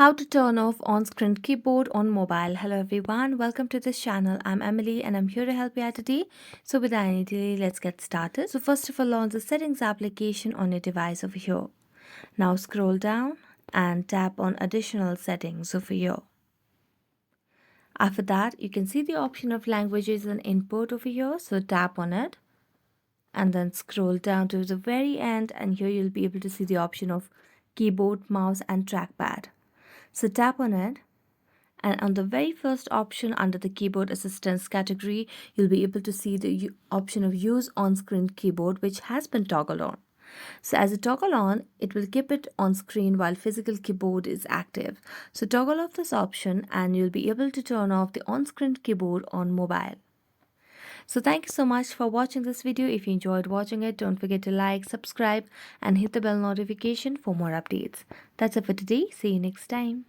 How to turn off on-screen keyboard on mobile. Hello everyone, welcome to this channel. I'm Emily and I'm here to help you out today. So without any delay, let's get started. So first of all, launch the settings application on your device over here. Now scroll down and tap on additional settings over here. After that, you can see the option of languages and input over here. So tap on it and then scroll down to the very end, and here you'll be able to see the option of keyboard, mouse and trackpad. So tap on it, and on the very first option under the keyboard assistance category, you'll be able to see the option of use on-screen keyboard, which has been toggled on. So as a toggle on, it will keep it on screen while physical keyboard is active. So toggle off this option and you'll be able to turn off the on-screen keyboard on mobile. So thank you so much for watching this video. If you enjoyed watching it, don't forget to like, subscribe and hit the bell notification for more updates. That's it for today. See you next time.